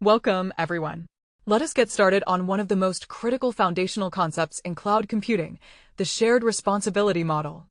Welcome, everyone. Let us get started on one of the most critical foundational concepts in cloud computing, the shared responsibility model.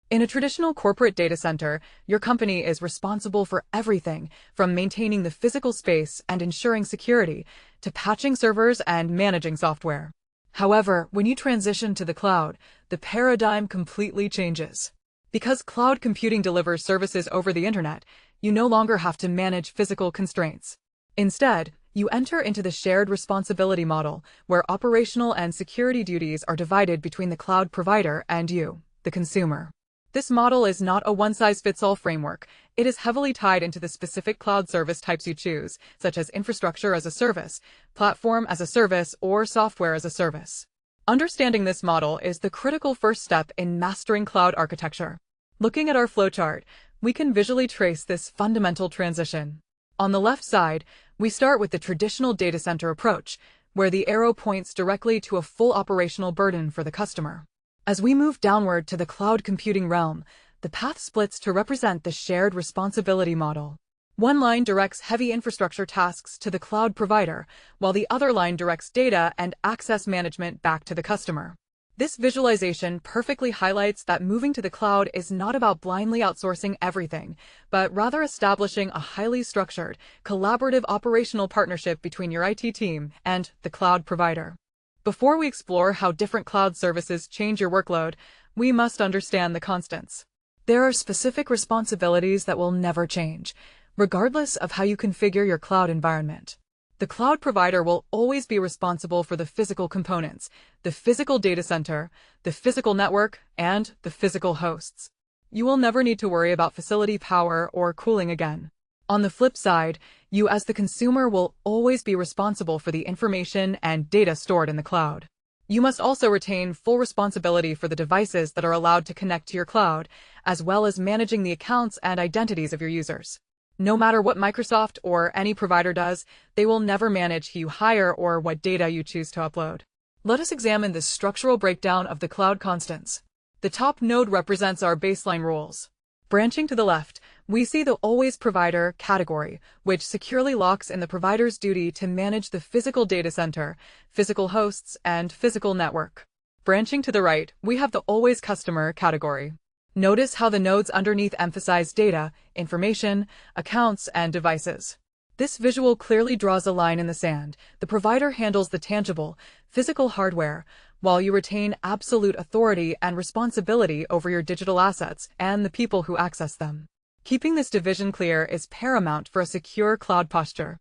In a traditional corporate data center, your company is responsible for everything from maintaining the physical space and ensuring security to patching servers and managing software. However, when you transition to the cloud, the paradigm completely changes. Because cloud computing delivers services over the internet, you no longer have to manage physical constraints. Instead, you enter into the shared responsibility model, where operational and security duties are divided between the cloud provider and you, the consumer. This model is not a one-size-fits-all framework. It is heavily tied into the specific cloud service types you choose, such as infrastructure as a service, platform as a service, or software as a service. Understanding this model is the critical first step in mastering cloud architecture. Looking at our flowchart, we can visually trace this fundamental transition. On the left side, we start with the traditional data center approach, where the arrow points directly to a full operational burden for the customer. As we move downward to the cloud computing realm, the path splits to represent the shared responsibility model. One line directs heavy infrastructure tasks to the cloud provider, while the other line directs data and access management back to the customer. This visualization perfectly highlights that moving to the cloud is not about blindly outsourcing everything, but rather establishing a highly structured, collaborative operational partnership between your IT team and the cloud provider. Before we explore how different cloud services change your workload, we must understand the constants. There are specific responsibilities that will never change, regardless of how you configure your cloud environment. The cloud provider will always be responsible for the physical components, the physical data center, the physical network, and the physical hosts. You will never need to worry about facility power or cooling again. On the flip side, you as the consumer will always be responsible for the information and data stored in the cloud. You must also retain full responsibility for the devices that are allowed to connect to your cloud, as well as managing the accounts and identities of your users. No matter what Microsoft or any provider does, they will never manage who you hire or what data you choose to upload. Let us examine the structural breakdown of the cloud constants. The top node represents our baseline rules. Branching to the left, we see the always provider category, which securely locks in the provider's duty to manage the physical data center, physical hosts, and physical network. Branching to the right, we have the always customer category. Notice how the nodes underneath emphasize data, information, accounts, and devices. This visual clearly draws a line in the sand. The provider handles the tangible, physical hardware, while you retain absolute authority and responsibility over your digital assets and the people who access them. Keeping this division clear is paramount for a secure cloud posture.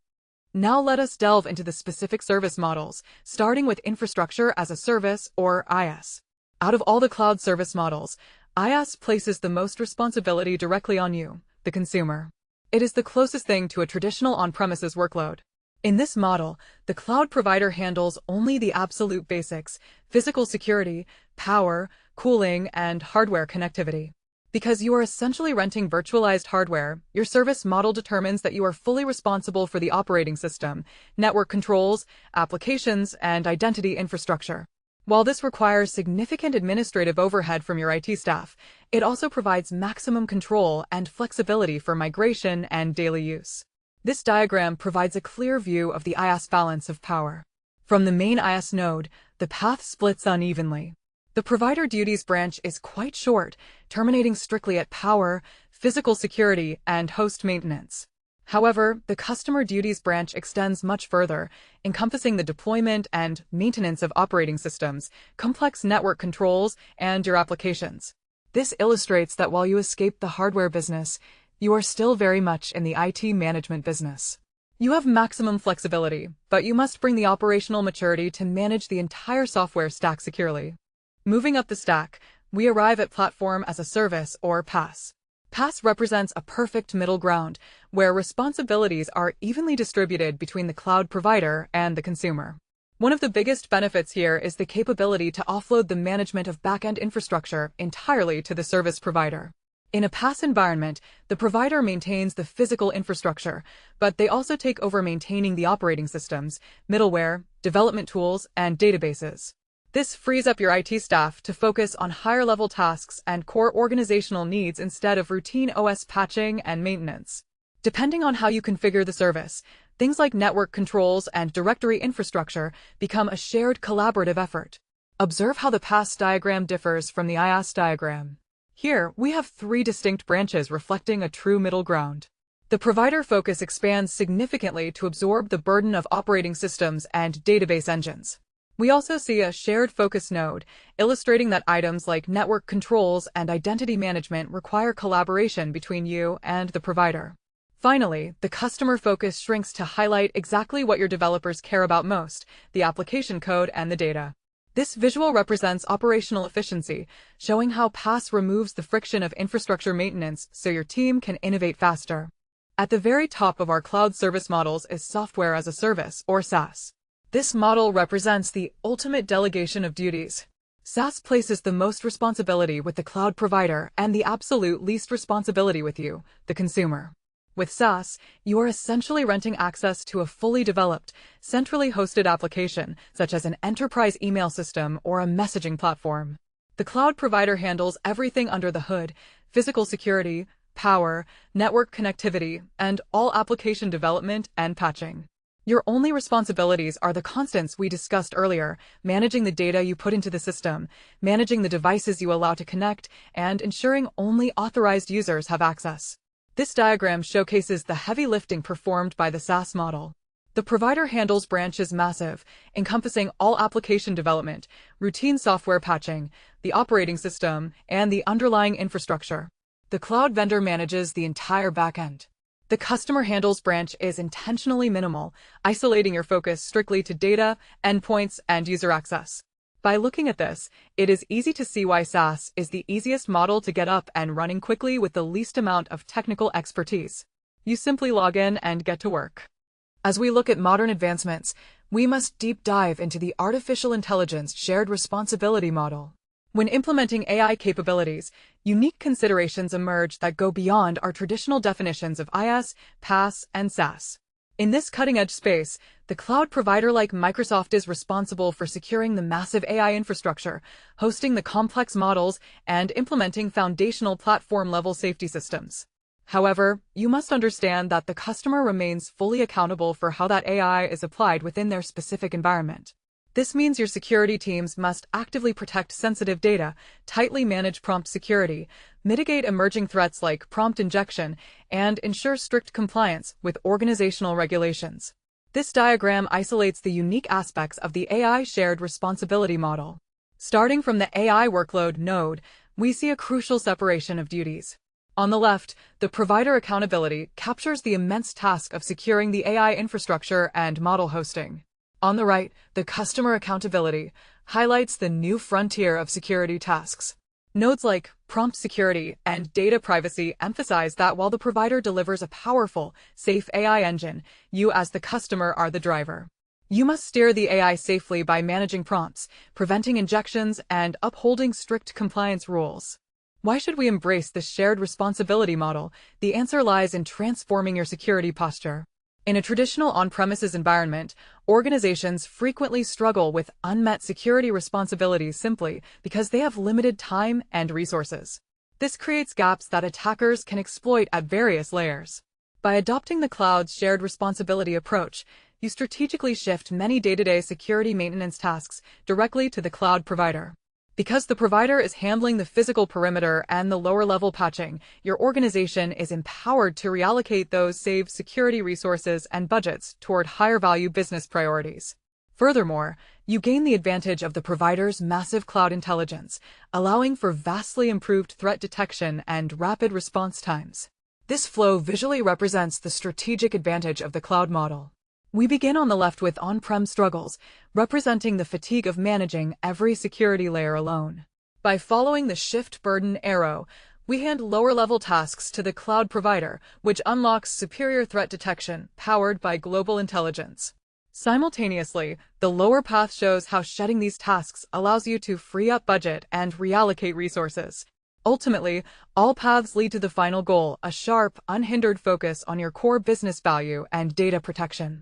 Now let us delve into the specific service models, starting with infrastructure as a service, or IaaS. Out of all the cloud service models, IaaS places the most responsibility directly on you, the consumer. It is the closest thing to a traditional on-premises workload. In this model, the cloud provider handles only the absolute basics: physical security, power, cooling, and hardware connectivity. Because you are essentially renting virtualized hardware, your service model determines that you are fully responsible for the operating system, network controls, applications, and identity infrastructure. While this requires significant administrative overhead from your IT staff, it also provides maximum control and flexibility for migration and daily use. This diagram provides a clear view of the IaaS balance of power. From the main IaaS node, the path splits unevenly. The provider duties branch is quite short, terminating strictly at power, physical security, and host maintenance. However, the customer duties branch extends much further, encompassing the deployment and maintenance of operating systems, complex network controls, and your applications. This illustrates that while you escape the hardware business, you are still very much in the IT management business. You have maximum flexibility, but you must bring the operational maturity to manage the entire software stack securely. Moving up the stack, we arrive at Platform as a Service, or PaaS. PaaS represents a perfect middle ground, where responsibilities are evenly distributed between the cloud provider and the consumer. One of the biggest benefits here is the capability to offload the management of back-end infrastructure entirely to the service provider. In a PaaS environment, the provider maintains the physical infrastructure, but they also take over maintaining the operating systems, middleware, development tools, and databases. This frees up your IT staff to focus on higher-level tasks and core organizational needs instead of routine OS patching and maintenance. Depending on how you configure the service, Things like network controls and directory infrastructure become a shared collaborative effort. Observe how the PaaS diagram differs from the IaaS diagram. Here, we have three distinct branches reflecting a true middle ground. The provider focus expands significantly to absorb the burden of operating systems and database engines. We also see a shared focus node, illustrating that items like network controls and identity management require collaboration between you and the provider. Finally, the customer focus shrinks to highlight exactly what your developers care about most, the application code and the data. This visual represents operational efficiency, showing how PaaS removes the friction of infrastructure maintenance so your team can innovate faster. At the very top of our cloud service models is software as a service, or SaaS. This model represents the ultimate delegation of duties. SaaS places the most responsibility with the cloud provider and the absolute least responsibility with you, the consumer. With SaaS, you are essentially renting access to a fully developed, centrally hosted application, such as an enterprise email system or a messaging platform. The cloud provider handles everything under the hood: physical security, power, network connectivity, and all application development and patching. Your only responsibilities are the constants we discussed earlier: managing the data you put into the system, managing the devices you allow to connect, and ensuring only authorized users have access. This diagram showcases the heavy lifting performed by the SaaS model. The provider handles branches massive, encompassing all application development, routine software patching, the operating system, and the underlying infrastructure. The cloud vendor manages the entire backend. The customer handles branch is intentionally minimal, isolating your focus strictly to data, endpoints, and user access. By looking at this, it is easy to see why SaaS is the easiest model to get up and running quickly with the least amount of technical expertise. You simply log in and get to work. As we look at modern advancements, we must deep dive into the artificial intelligence shared responsibility model. When implementing AI capabilities, unique considerations emerge that go beyond our traditional definitions of IaaS, PaaS, and SaaS. In this cutting-edge space, the cloud provider like Microsoft is responsible for securing the massive AI infrastructure, hosting the complex models, and implementing foundational platform-level safety systems. However, you must understand that the customer remains fully accountable for how that AI is applied within their specific environment. This means your security teams must actively protect sensitive data, tightly manage prompt security, mitigate emerging threats like prompt injection, and ensure strict compliance with organizational regulations. This diagram isolates the unique aspects of the AI shared responsibility model. Starting from the AI workload node, we see a crucial separation of duties. On the left, the provider accountability captures the immense task of securing the AI infrastructure and model hosting. On the right, the customer accountability highlights the new frontier of security tasks. Nodes like prompt security and data privacy emphasize that while the provider delivers a powerful, safe AI engine, you as the customer are the driver. You must steer the AI safely by managing prompts, preventing injections, and upholding strict compliance rules. Why should we embrace this shared responsibility model? The answer lies in transforming your security posture. In a traditional on-premises environment, organizations frequently struggle with unmet security responsibilities simply because they have limited time and resources. This creates gaps that attackers can exploit at various layers. By adopting the cloud's shared responsibility approach, you strategically shift many day-to-day security maintenance tasks directly to the cloud provider. Because the provider is handling the physical perimeter and the lower-level patching, your organization is empowered to reallocate those saved security resources and budgets toward higher-value business priorities. Furthermore, you gain the advantage of the provider's massive cloud intelligence, allowing for vastly improved threat detection and rapid response times. This flow visually represents the strategic advantage of the cloud model. We begin on the left with on-prem struggles, representing the fatigue of managing every security layer alone. By following the shift burden arrow, we hand lower-level tasks to the cloud provider, which unlocks superior threat detection powered by global intelligence. Simultaneously, the lower path shows how shedding these tasks allows you to free up budget and reallocate resources. Ultimately, all paths lead to the final goal: a sharp, unhindered focus on your core business value and data protection.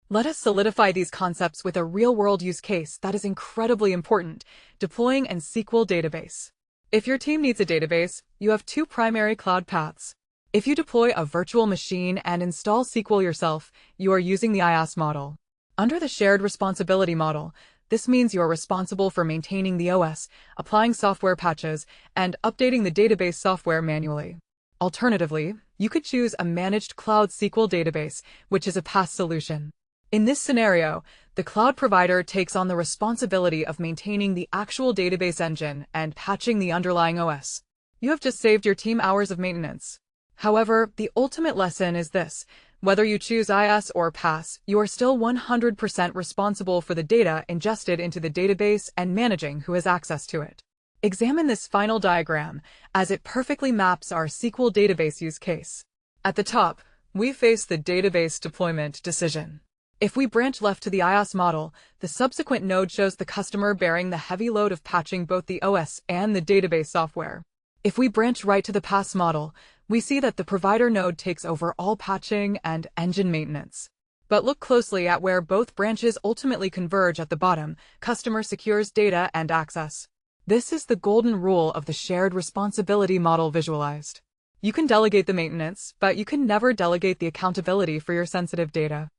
Let us solidify these concepts with a real-world use case that is incredibly important: deploying an SQL database. If your team needs a database, you have two primary cloud paths. If you deploy a virtual machine and install SQL yourself, you are using the IaaS model. Under the shared responsibility model, this means you are responsible for maintaining the OS, applying software patches, and updating the database software manually. Alternatively, you could choose a managed cloud SQL database, which is a PaaS solution. In this scenario, the cloud provider takes on the responsibility of maintaining the actual database engine and patching the underlying OS. You have just saved your team hours of maintenance. However, the ultimate lesson is this: whether you choose IaaS or PaaS, you are still 100% responsible for the data ingested into the database and managing who has access to it. Examine this final diagram, as it perfectly maps our SQL database use case. At the top, we face the database deployment decision. If we branch left to the IaaS model, the subsequent node shows the customer bearing the heavy load of patching both the OS and the database software. If we branch right to the PaaS model, we see that the provider node takes over all patching and engine maintenance. But look closely at where both branches ultimately converge at the bottom: customer secures data and access. This is the golden rule of the shared responsibility model visualized. You can delegate the maintenance, but you can never delegate the accountability for your sensitive data.